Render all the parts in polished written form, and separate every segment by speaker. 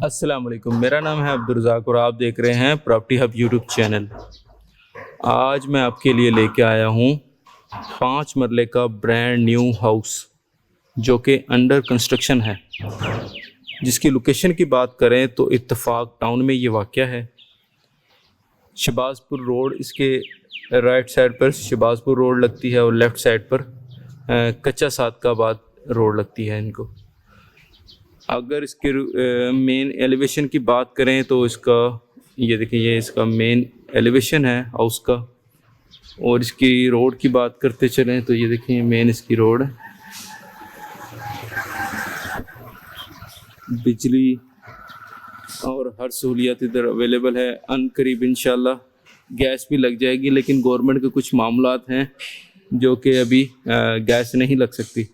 Speaker 1: अस्सलाम वालेकुम। मेरा नाम है अब्दुल रज़ाक और आप देख रहे हैं प्रॉपर्टी हब यूट्यूब चैनल। आज मैं आपके लिए लेके आया हूँ 5 मरले का ब्रांड न्यू हाउस जो कि अंडर कंस्ट्रक्शन है। जिसकी लोकेशन की बात करें तो इत्तफाक टाउन में ये वाक़या है। शहबाजपुर रोड इसके राइट साइड पर शहबाजपुर रोड लगती है और लेफ़्ट साइड पर कच्चा सादकाबाद रोड लगती है इनको। अगर इसके मेन एलिवेशन की बात करें तो इसका ये देखिए, ये इसका मेन एलिवेशन है हाउस का। और इसकी रोड की बात करते चलें तो ये देखिए मेन इसकी रोड है। बिजली और हर सहूलियत इधर अवेलेबल है। अनकरीब इंशाल्लाह गैस भी लग जाएगी, लेकिन गवर्नमेंट के कुछ मामलात हैं जो कि अभी गैस नहीं लग सकती।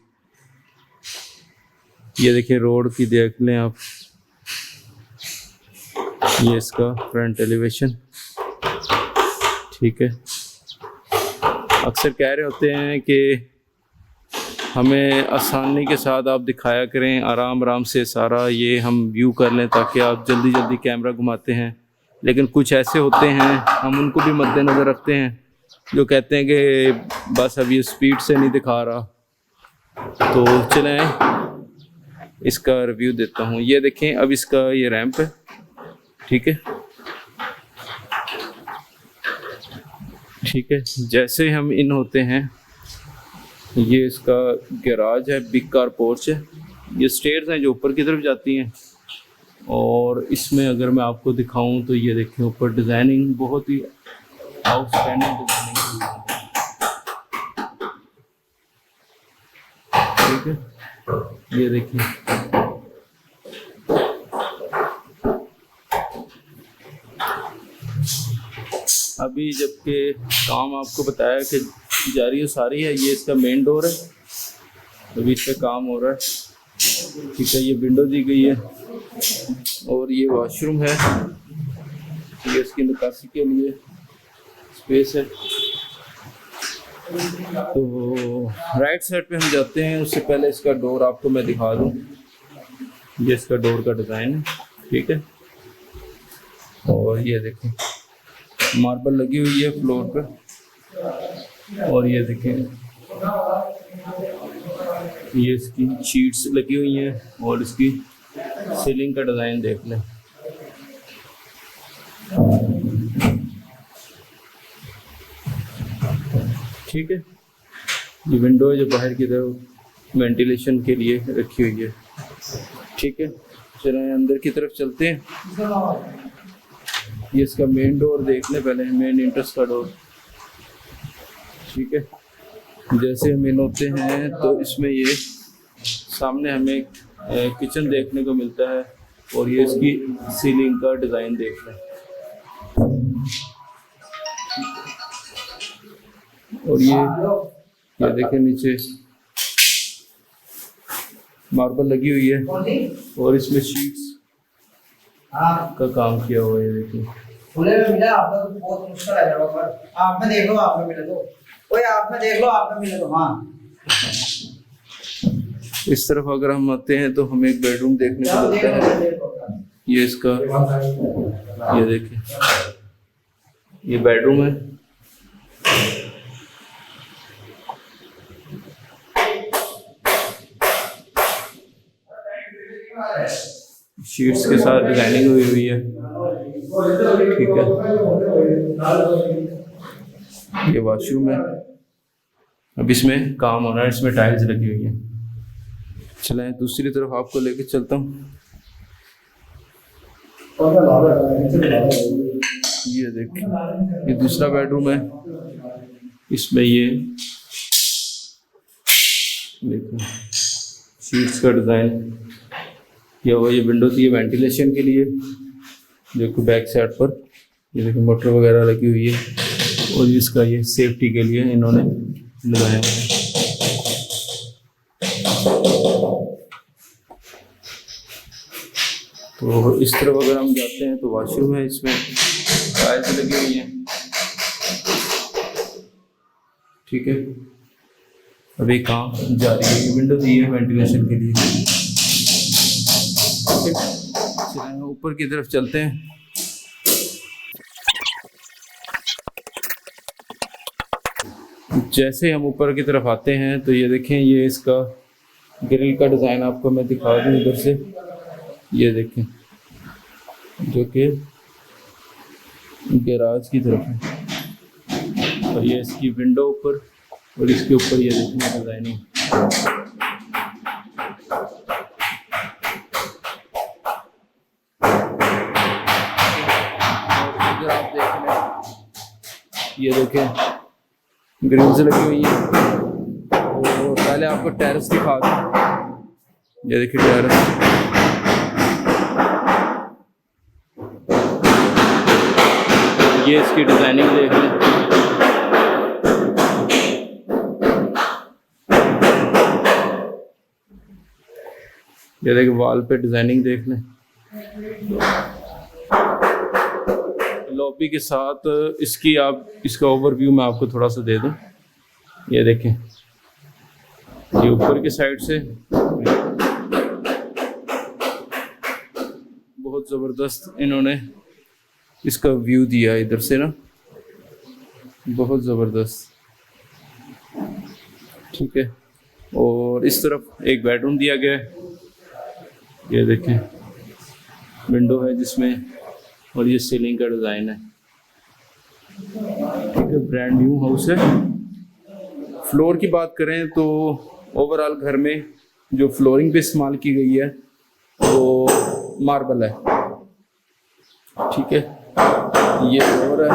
Speaker 1: ये देखिए रोड की देख लें आप, ये इसका फ्रंट एलिवेशन। ठीक है, अक्सर कह रहे होते हैं कि हमें आसानी के साथ आप दिखाया करें, आराम आराम से सारा ये हम व्यू कर लें ताकि आप जल्दी जल्दी कैमरा घुमाते हैं। लेकिन कुछ ऐसे होते हैं, हम उनको भी मद्देनज़र रखते हैं, जो कहते हैं कि बस अब ये स्पीड से नहीं दिखा रहा। तो चलें इसका रिव्यू देता हूँ। ये देखें, अब इसका ये रैंप है। ठीक है, ठीक है, जैसे हम इन होते हैं, ये इसका गैराज है, बिग कार पोर्च है। ये स्टेयर्स हैं जो ऊपर की तरफ जाती हैं। और इसमें अगर मैं आपको दिखाऊं तो ये देखें ऊपर डिज़ाइनिंग बहुत ही आउटस्टैंडिंग डिज़ाइनिंग है। ठीक है, ये देखिए अभी जबकि काम आपको बताया कि जारी सारी है। ये इसका मेन डोर है, अभी इस पर काम हो रहा है। ठीक है, ये विंडो दी गई है और ये वॉशरूम है। ये इसकी निकासी के लिए स्पेस है। तो राइट साइड पे हम जाते हैं, उससे पहले इसका डोर आपको मैं दिखा दूं। ये इसका डोर का डिज़ाइन है। ठीक है, और ये देखें मार्बल लगी हुई है फ्लोर पे। और ये देखें ये इसकी शीट्स लगी हुई हैं और इसकी सीलिंग का डिज़ाइन देख लें। ठीक है, ये विंडो है जो बाहर की तरफ वेंटिलेशन के लिए रखी हुई है। ठीक है, चलें अंदर की तरफ चलते हैं। ये इसका मेन डोर देख लें पहले, मेन एंट्रेंस का डोर। ठीक है, जैसे हम इन होते हैं तो इसमें ये सामने हमें किचन देखने को मिलता है और ये इसकी सीलिंग का डिज़ाइन देख लें। और ये देखें नीचे मार्बल लगी हुई है और इसमें शीट्स का काम किया हुआ है। देखिए
Speaker 2: खुले में मिला आप लोग बहुत मुश्किल है जगह पर। आप में देख लो, आप में मिले तो कोई आप में देख लो, आप में मिले तो। हाँ,
Speaker 1: इस तरफ अगर हम आते हैं तो हमें एक बेडरूम देखने को मिलता है। ये इसका ये देखिए ये बेडरूम है। शीट्स के साथ डिजाइनिंग हुई है। ठीक है, ये वॉशरूम है। अब इसमें काम होना है, इसमें टाइल्स लगी हुई है। चलें दूसरी तरफ आपको लेके चलता हूँ। ये देखिए ये दूसरा बेडरूम है। इसमें ये देखो शीट्स का डिज़ाइन किया हुआ। ये विंडो थी वेंटिलेशन के लिए। देखो बैक साइड पर ये देखो मोटर वगैरह लगी हुई है और इसका ये सेफ्टी के लिए इन्होंने लगाया हुआ है। तो इस तरफ अगर हम जाते हैं तो वॉशरूम है, इसमें टाइल्स लगी हुई हैं। ठीक है, अभी काम जारी है। विंडो दी है वेंटिलेशन के लिए। ऊपर की तरफ चलते हैं। जैसे हम ऊपर की तरफ आते हैं तो ये देखें, ये इसका ग्रिल का डिज़ाइन आपको मैं दिखा दूँ इधर से। ये देखें, जो कि गैराज की तरफ है, और ये इसकी विंडो ऊपर, और इसके ऊपर ये देखें डिज़ाइनिंग। इधर आप देख लें, ये देखें ग्रिल्स लगी हुई है। और पहले आपको टेरेस दिखा दूँ। ये देखिए टेरेस, ये इसकी डिज़ाइनिंग देख लें। ये देखिए वॉल पे डिज़ाइनिंग देख लें। लॉबी के साथ इसकी इसका ओवरव्यू मैं आपको थोड़ा सा दे दूं। ये देखें, ये ऊपर की साइड से बहुत ज़बरदस्त इन्होंने इसका व्यू दिया इधर से ना, बहुत ज़बरदस्त। ठीक है, और इस तरफ एक बेडरूम दिया गया है। ये देखें विंडो है जिसमें, और ये सीलिंग का डिज़ाइन है। ठीक है, ब्रांड न्यू हाउस है। फ्लोर की बात करें तो ओवरऑल घर में जो फ्लोरिंग पे इस्तेमाल की गई है वो मार्बल है। ठीक है, ये फ्लोर है।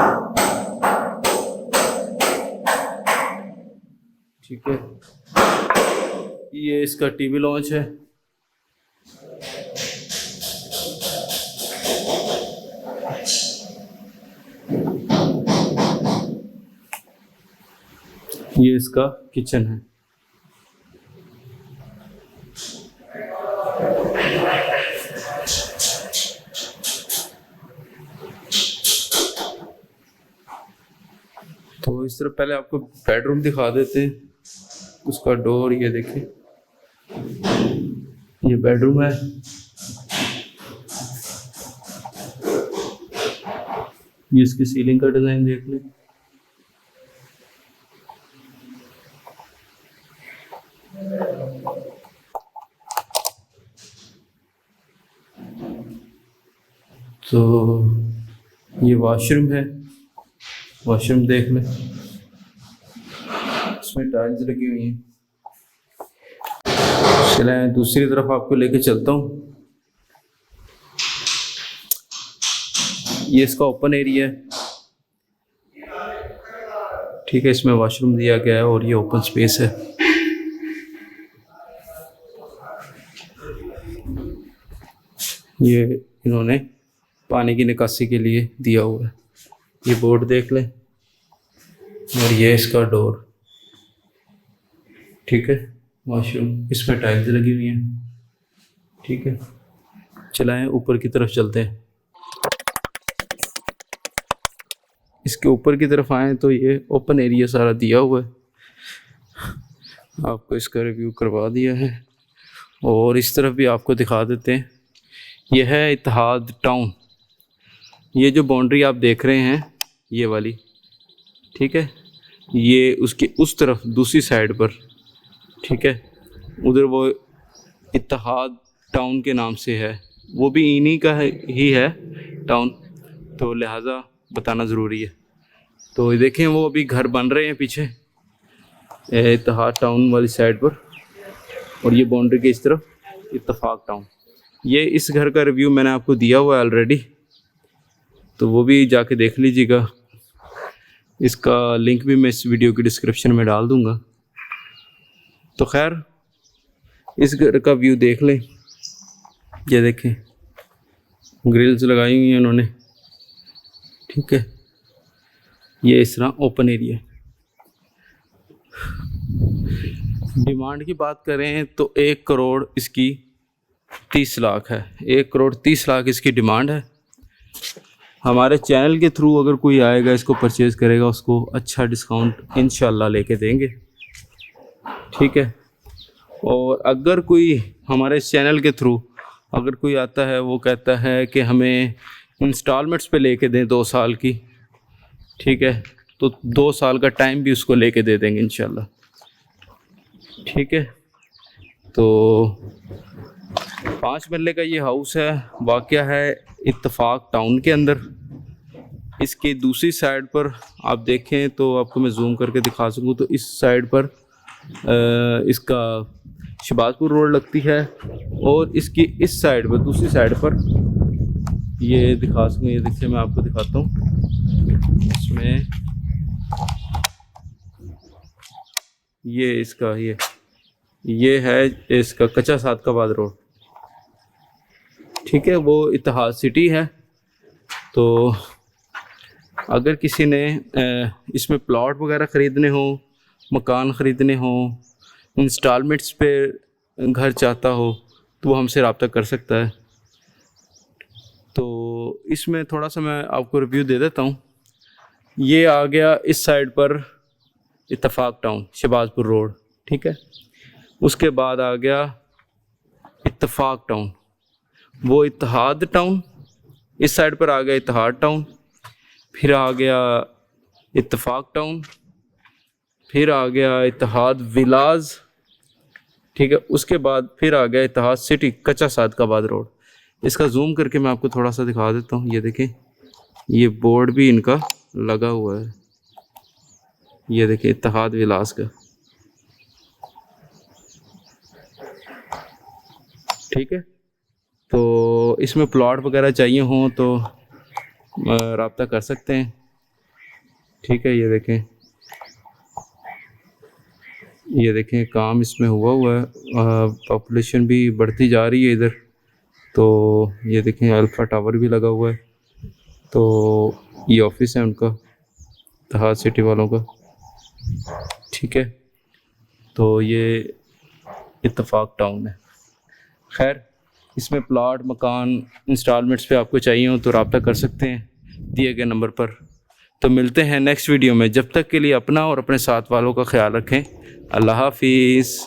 Speaker 1: ठीक है, ये इसका टीवी लॉन्च है। ये इसका किचन है। तो इस तरह पहले आपको बेडरूम दिखा देते हैं, उसका डोर ये देखें, ये बेडरूम है। ये इसकी सीलिंग का डिज़ाइन देख लें। तो ये वॉशरूम है, वॉशरूम देख लें, इसमें टाइल्स लगी हुई हैं। चलें दूसरी तरफ आपको लेके चलता हूँ। ये इसका ओपन एरिया है। ठीक है, इसमें वॉशरूम दिया गया है और ये ओपन स्पेस है। ये इन्होंने पानी की निकासी के लिए दिया हुआ है। ये बोर्ड देख लें, और ये इसका डोर। ठीक है, वॉशरूम, इसमें टाइल्स लगी हुई हैं। ठीक है, चलाएं ऊपर की तरफ चलते हैं। इसके ऊपर की तरफ आएँ तो ये ओपन एरिया सारा दिया हुआ है, आपको इसका रिव्यू करवा दिया है। और इस तरफ भी आपको दिखा देते हैं। यह है इत्तेहाद टाउन। ये जो बाउंड्री आप देख रहे हैं ये वाली, ठीक है, ये उसकी उस तरफ दूसरी साइड पर, ठीक है, उधर वो इत्तेहाद टाउन के नाम से है, वो भी इन्हीं का ही है टाउन, तो लिहाजा बताना ज़रूरी है। तो देखें वो अभी घर बन रहे हैं पीछे इत्तेहाद टाउन वाली साइड पर, और ये बाउंड्री के इस तरफ इत्तेफाक टाउन। ये इस घर का रिव्यू मैंने आपको दिया हुआ है ऑलरेडी, तो वो भी जाके देख लीजिएगा। इसका लिंक भी मैं इस वीडियो की डिस्क्रिप्शन में डाल दूंगा। तो खैर इस घर का व्यू देख लें। ये देखें ग्रिल्स लगाई हुई हैं उन्होंने, ठीक है, ये इस तरह ओपन एरिया। डिमांड की बात करें तो 1 करोड़ इसकी 30 लाख है। 1 करोड़ 30 लाख इसकी डिमांड है। हमारे चैनल के थ्रू अगर कोई आएगा इसको परचेज़ करेगा, उसको अच्छा डिस्काउंट इंशाल्लाह लेके देंगे, ठीक है। और अगर कोई हमारे चैनल के थ्रू अगर कोई आता है वो कहता है कि हमें इंस्टॉलमेंट्स पे लेके दें 2 साल की, ठीक है, तो 2 साल का टाइम भी उसको लेके दे देंगे इंशाल्लाह, ठीक है। तो 5 मरले का ये हाउस है, वाक़या है इत्तफाक टाउन के अंदर। इसकी दूसरी साइड पर आप देखें तो आपको मैं जूम करके दिखा सकूँ तो इस साइड पर इसका शहबाजपुर रोड लगती है, और इसकी इस साइड पर, दूसरी साइड पर ये दिखा सकूँ, ये देखिए मैं आपको दिखाता हूँ। इसमें ये इसका ये है इसका कच्चा सादकाबाद रोड, ठीक है, वो इत्तेहाद सिटी है। तो अगर किसी ने इसमें प्लॉट वगैरह ख़रीदने हो, मकान ख़रीदने हो, इंस्टॉलमेंट्स पे घर चाहता हो, तो वो हमसे रब्ता कर सकता है। तो इसमें थोड़ा सा मैं आपको रिव्यू दे देता हूँ। ये आ गया इस साइड पर इत्तफाक टाउन, शहबाजपुर रोड, ठीक है। उसके बाद आ गया इत्तफाक टाउन, वो इत्तेहाद टाउन, इस साइड पर आ गया इत्तेहाद टाउन, फिर आ गया इत्तफाक टाउन, फिर आ गया इत्तेहाद विलाज, ठीक है। उसके बाद फिर आ गया इत्तेहाद सिटी, कच्चा सादकाबाद रोड। इसका जूम करके मैं आपको थोड़ा सा दिखा देता हूँ। ये देखें, ये बोर्ड भी इनका लगा हुआ है, ये देखें इत्तेहाद विलास का, ठीक है। तो इसमें प्लॉट वगैरह चाहिए हों तो रब्ता कर सकते हैं, ठीक है। ये देखें काम इसमें हुआ है, पॉपुलेशन भी बढ़ती जा रही है इधर। तो ये देखें अल्फ़ा टावर भी लगा हुआ है। तो ये ऑफिस है उनका, इत्तेहाद सिटी वालों का, ठीक है। तो ये इत्तफाक टाउन है। खैर, इसमें प्लॉट, मकान, इंस्टॉलमेंट्स पे आपको चाहिए हो तो रब्ता कर सकते हैं दिए गए नंबर पर। तो मिलते हैं नेक्स्ट वीडियो में। जब तक के लिए अपना और अपने साथ वालों का ख्याल रखें। अल्लाह हाफिज़।